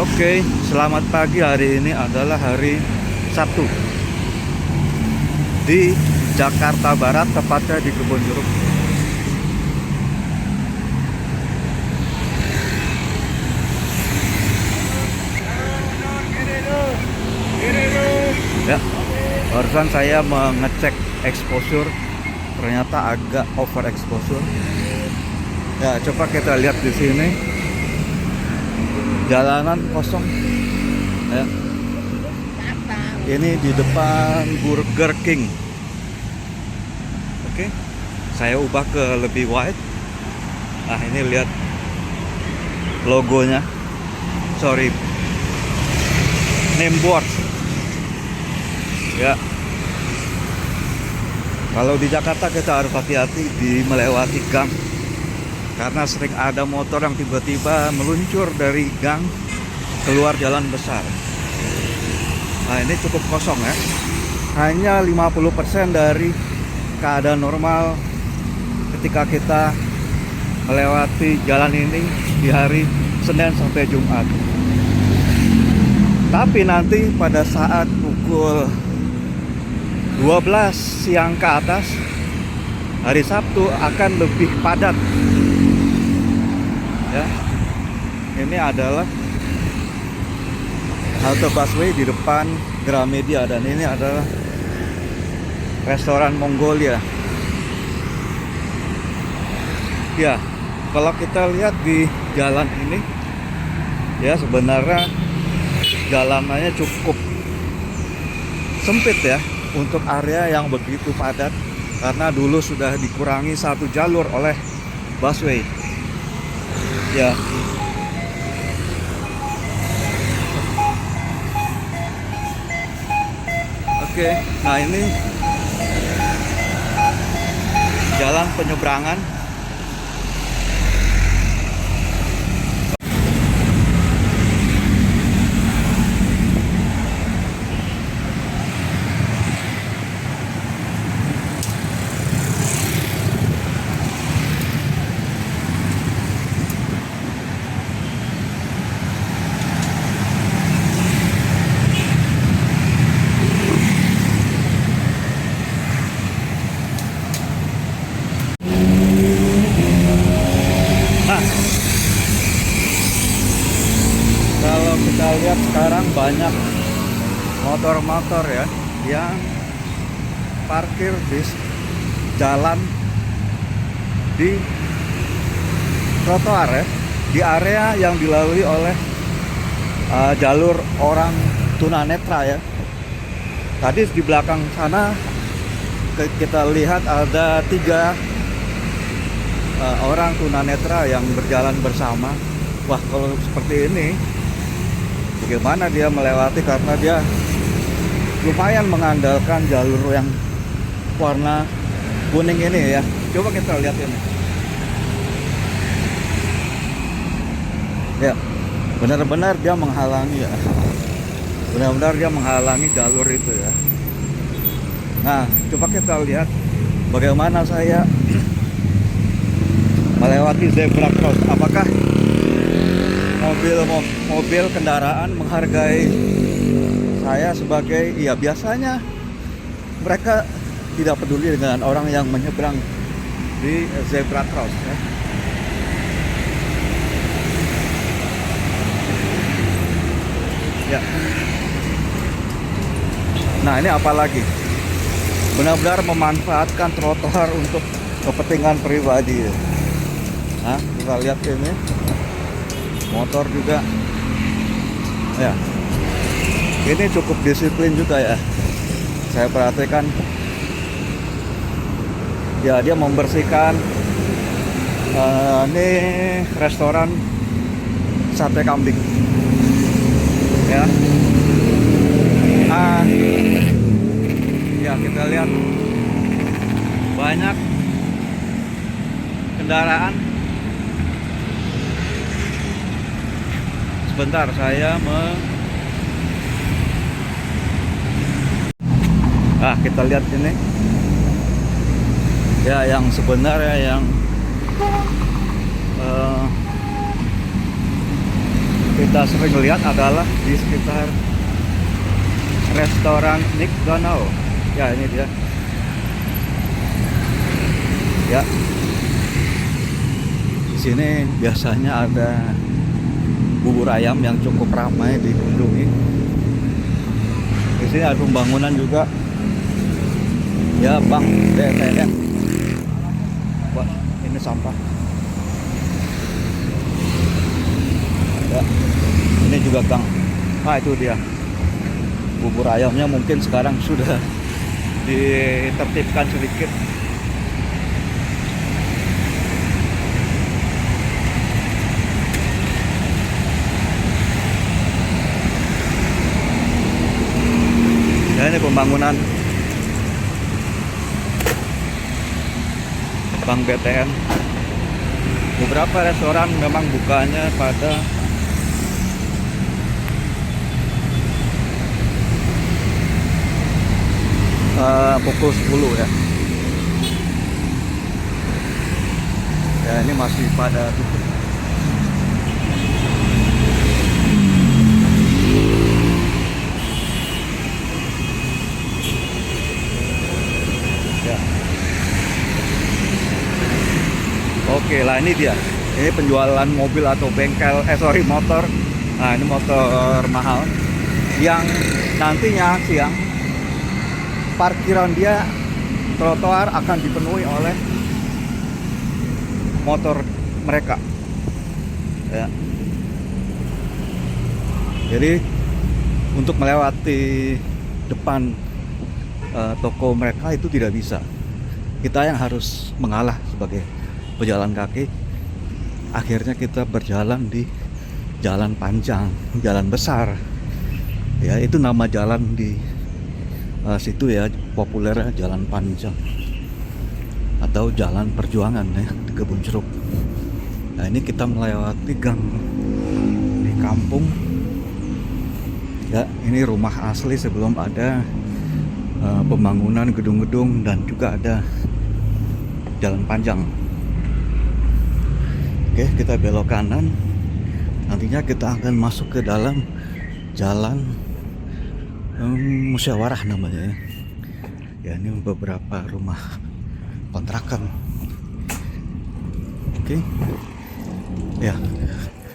Oke, selamat pagi. Hari ini adalah hari Sabtu di Jakarta Barat, tepatnya di Kebonjeruk. Ya, barusan saya mengecek exposure, ternyata agak over exposure. Ya, coba kita lihat di sini. Jalanan kosong ya. Ini di depan Burger King. Oke, saya ubah ke lebih wide. Nah, ini lihat logonya, sorry, name board ya. Kalau di Jakarta kita harus hati-hati di melewati gang, karena sering ada motor yang tiba-tiba meluncur dari gang keluar jalan besar. Nah, ini cukup kosong ya. Hanya 50% dari keadaan normal ketika kita melewati jalan ini di hari Senin sampai Jumat. Tapi nanti pada saat pukul 12 siang ke atas, hari Sabtu akan lebih padat. Ya, ini adalah halte busway di depan Gramedia, dan ini adalah restoran Mongolia. Ya, kalau kita lihat di jalan ini, ya sebenarnya jalanannya cukup sempit ya untuk area yang begitu padat, karena dulu sudah dikurangi satu jalur oleh busway. Ya, oke. Nah, ini jalan penyeberangan. Nah, kalau kita lihat sekarang banyak motor-motor ya yang parkir di jalan, di trotoar ya, di area yang dilalui oleh jalur orang tunanetra ya. Tadi di belakang sana kita lihat ada 3 orang tunanetra yang berjalan bersama. Wah, kalau seperti ini bagaimana dia melewati, karena dia lumayan mengandalkan jalur yang warna kuning ini ya. Coba kita lihat ini. Ya, benar-benar dia menghalangi ya. Benar-benar dia menghalangi jalur itu ya. Nah, coba kita lihat bagaimana saya melewati zebra cross. Apakah mobil kendaraan menghargai saya sebagai, ya biasanya mereka tidak peduli dengan orang yang menyeberang di zebra cross ya. Ya. Nah, ini apalagi benar-benar memanfaatkan trotoar untuk kepentingan pribadi ya. Nah, kita lihat ini motor juga ya. Ini cukup disiplin juga ya, saya perhatikan ya. Dia membersihkan ini restoran sate kambing ya. Nah, ya kita lihat banyak kendaraan. Sebentar, saya kita lihat ini ya, yang sebenarnya yang kita sering lihat adalah di sekitar restoran McDonald. Ya, ini dia. Ya, di sini biasanya ada bubur ayam yang cukup ramai dikunjungi. Di sini ada pembangunan juga. Ya, Bank BTN. Wah, ini sampah. Ya, ini juga gang. Ah, itu dia. Bubur ayamnya mungkin sekarang sudah ditertibkan sedikit. Ya, ini pembangunan Bank BTN. Beberapa restoran memang bukanya pada pukul 10 ya. Ya, ini masih pada tutup. Ya. Oke lah, ini dia. Ini penjualan mobil atau bengkel, motor. Nah, ini motor mahal yang nantinya siang parkiran dia, trotoar akan dipenuhi oleh motor mereka. Ya. Jadi untuk melewati depan toko mereka itu tidak bisa. Kita yang harus mengalah sebagai pejalan kaki. Akhirnya kita berjalan di jalan panjang, jalan besar. Ya, itu nama jalan di situ ya, populernya Jalan Panjang atau Jalan Perjuangan ya, di Kebun Jeruk. Nah, ini kita melewati gang di kampung. Ya, ini rumah asli sebelum ada pembangunan gedung-gedung dan juga ada jalan panjang. Oke, kita belok kanan. Nantinya kita akan masuk ke dalam jalan musyawarah namanya ya. Ya, ini beberapa rumah kontrakan. Oke. Ya,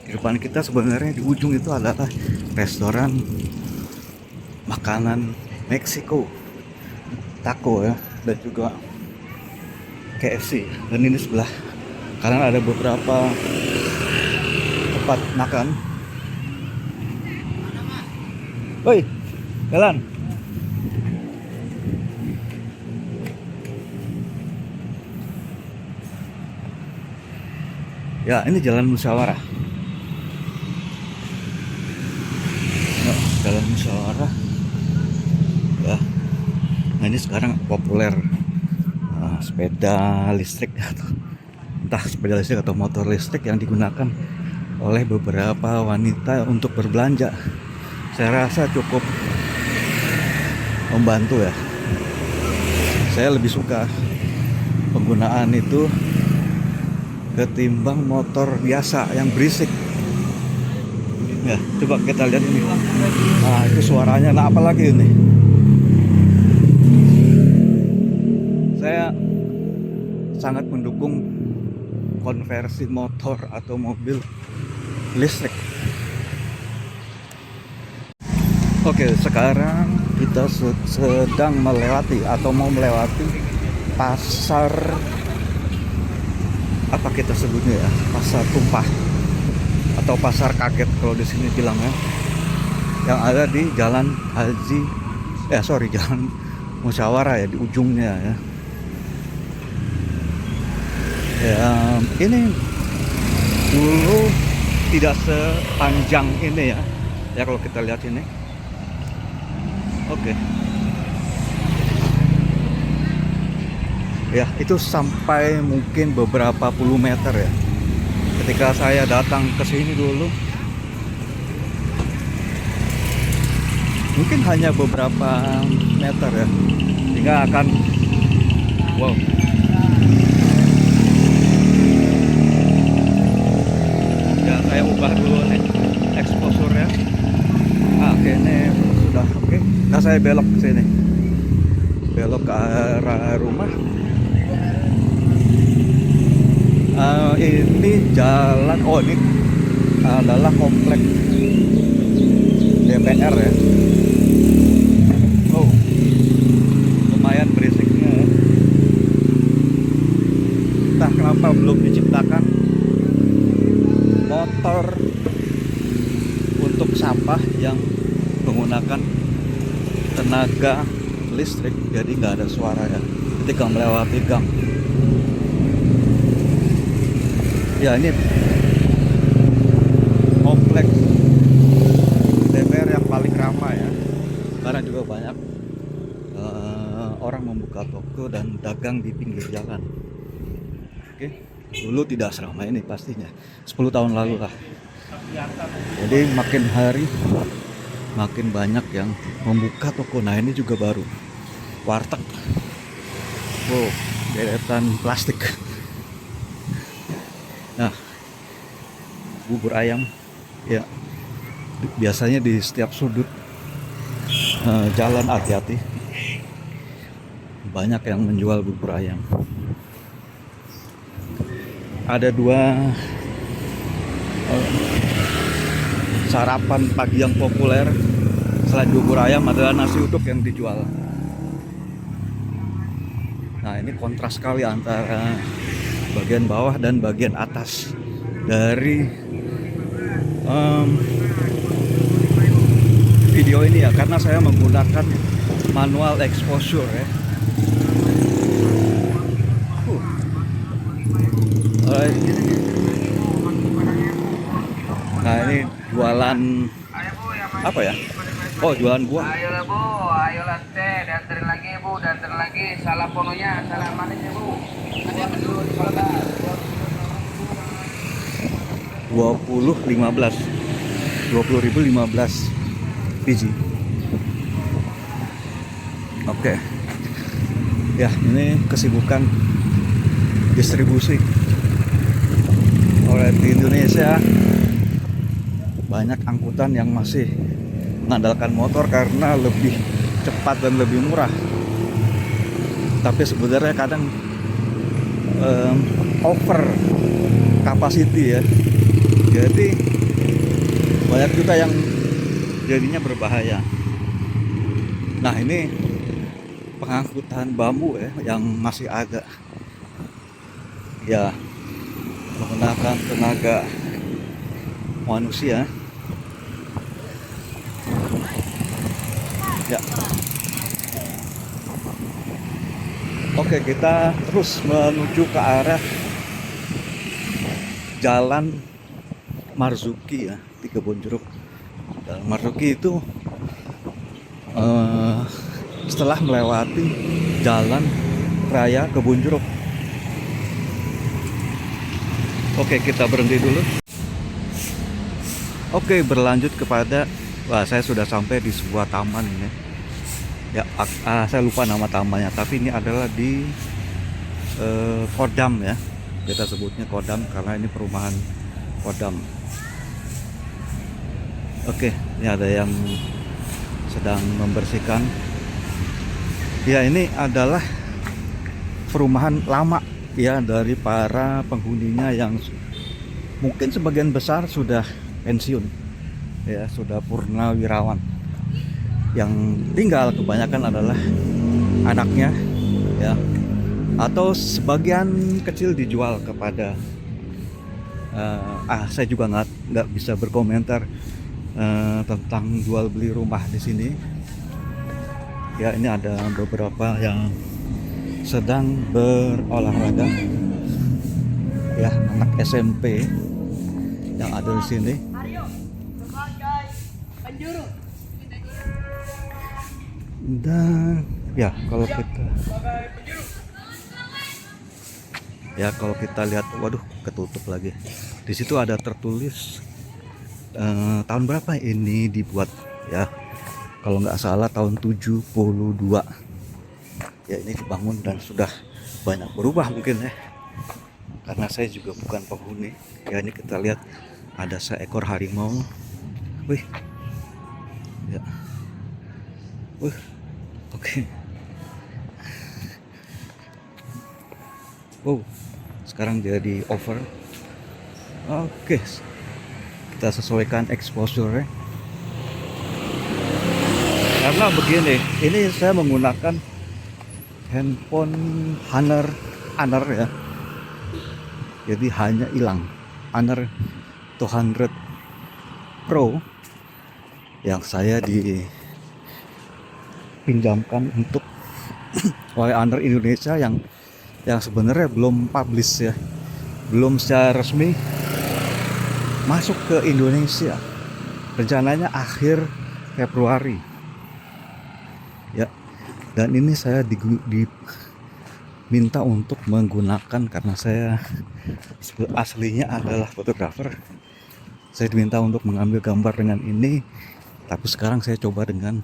di depan kita sebenarnya di ujung itu adalah restoran makanan Meksiko, taco ya, dan juga KFC. Dan ini sebelah karena ada beberapa tempat makan. Woi, jalan. Ya, ini jalan musyawarah. Ya, jalan musyawarah. Ya. Nah, ini sekarang populer sepeda listrik atau entah sepeda listrik atau motor listrik yang digunakan oleh beberapa wanita untuk berbelanja. Saya rasa cukup membantu ya. Saya lebih suka penggunaan itu ketimbang motor biasa yang berisik. Ya, coba kita lihat ini. Nah, itu suaranya. Nah, apalagi ini? Saya sangat mendukung konversi motor atau mobil listrik. Oke, sekarang kita sedang melewati atau mau melewati pasar, apa kita sebutnya ya, pasar tumpah atau pasar kaget kalau di sini bilangnya, yang ada di Jalan Haji, Jalan Musyawarah ya, di ujungnya ya. Ya, ini dulu tidak sepanjang ini ya. Ya, kalau kita lihat ini. Oke. Ya, itu sampai mungkin beberapa puluh meter ya. Ketika saya datang ke sini dulu, mungkin hanya beberapa meter ya. Hingga akan wow. Ya, saya ubah dulu nih, ekspor. exposure-nya. Oke, ini sudah oke. Nah, saya belok ke sini. Belok ke arah rumah. Ini jalan, oh ini adalah komplek DPR ya. Oh, lumayan berisiknya ya. Entah kenapa belum diciptakan motor untuk sampah yang menggunakan tenaga listrik, jadi nggak ada suara ya ketika melewati gang. Ya, ini kompleks DPR yang paling ramai ya, karena juga banyak orang membuka toko dan dagang di pinggir jalan. Oke, dulu tidak seramai ini pastinya, 10 tahun lalu lah. Jadi makin hari makin banyak yang membuka toko. Nah, ini juga baru warteg. Wow, deretan plastik. Nah, bubur ayam ya, biasanya di setiap sudut jalan, hati-hati, banyak yang menjual bubur ayam. Ada dua sarapan pagi yang populer selain bubur ayam adalah nasi uduk yang dijual. Nah, ini kontras sekali antara bagian bawah dan bagian atas dari video ini ya, karena saya menggunakan manual exposure ya. Alright. Nah, ini jualan apa ya? Oh, jualan buah. Ayolah Bu, ayo latte, danterin lagi Bu, danterin lagi. Salam pononya, salam manisnya Bu. Ada menu di Kota. 20.015 biji. Oke. Ya, ini kesibukan distribusi. Oleh di Indonesia banyak angkutan yang masih mengandalkan motor karena lebih cepat dan lebih murah. Tapi sebenarnya kadang over capacity ya. Jadi banyak juga yang jadinya berbahaya. Nah, ini pengangkutan bambu ya yang masih agak ya menggunakan tenaga manusia. Ya. Oke, kita terus menuju ke arah Jalan Marzuki ya, di Kebonjeruk. Jalan Marzuki itu setelah melewati Jalan Raya Kebonjeruk. Oke, kita berhenti dulu. Oke, berlanjut kepada, wah, saya sudah sampai di sebuah taman ini. Ya, saya lupa nama tamannya, tapi ini adalah di Kodam ya. Kita sebutnya Kodam karena ini perumahan Kodam. Oke, ini ada yang sedang membersihkan. Ya, ini adalah perumahan lama ya dari para penghuninya yang mungkin sebagian besar sudah pensiun ya, sudah purnawirawan. Yang tinggal kebanyakan adalah anaknya ya, atau sebagian kecil dijual kepada saya juga nggak bisa berkomentar tentang jual beli rumah di sini ya. Ini ada beberapa yang sedang berolahraga ya, anak SMP yang ada di sini. Dan ya, kalau kita lihat, waduh, ketutup lagi. Di situ ada tertulis tahun berapa ini dibuat ya. Kalau nggak salah tahun 72 ya, ini dibangun dan sudah banyak berubah mungkin ya, karena saya juga bukan penghuni ya. Ini kita lihat ada seekor harimau Wih, ya, wih, oke. Wow, sekarang jadi over. Oke, kita sesuaikan exposure. Karena begini, ini saya menggunakan handphone Honor ya. Jadi hanya hilang Honor 200 Pro yang saya dipinjamkan untuk oleh Honor Indonesia yang sebenarnya belum publish ya, belum secara resmi masuk ke Indonesia. Rencananya akhir Februari ya. Dan ini saya diminta untuk menggunakan, karena saya aslinya adalah fotografer. Saya diminta untuk mengambil gambar dengan ini, tapi sekarang saya coba dengan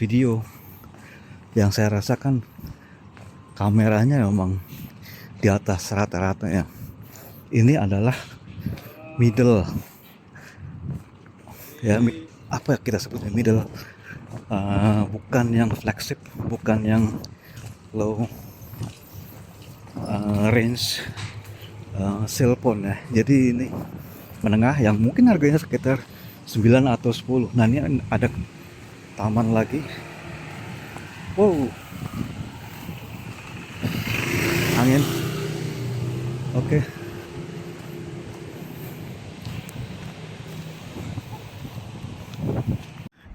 video. Yang saya rasakan kameranya memang di atas rata-rata ya. Ini adalah middle ya, apa kita sebutnya middle, bukan yang flagship, bukan yang low range cellphone ya. Jadi ini menengah yang mungkin harganya sekitar 9 atau 10. Nah, ini ada taman lagi. Wow, angin. Oke.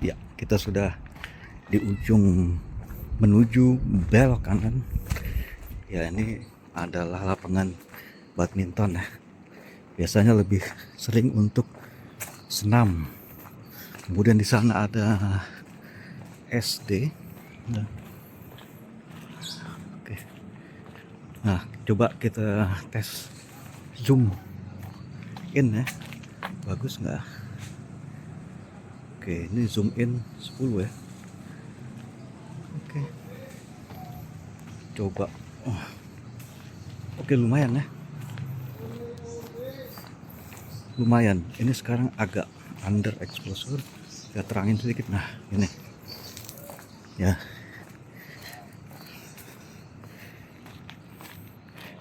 Ya, kita sudah di ujung menuju belok kanan. Ya, ini adalah lapangan badminton ya. Biasanya lebih sering untuk senam. Kemudian di sana ada SD. Nah, oke. Nah, coba kita tes zoom in ya. Bagus nggak? Oke, ini zoom in 10 ya. Oke. Coba. Oke, lumayan ya. Lumayan. Ini sekarang agak under exposure. Saya terangin sedikit. Nah, ini. Ya.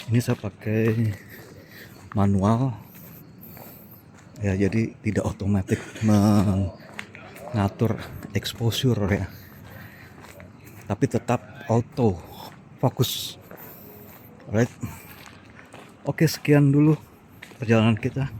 Ini saya pakai manual. Ya, jadi tidak otomatis mengatur exposure ya. Tapi tetap auto fokus. Alright. Oke, sekian dulu perjalanan kita.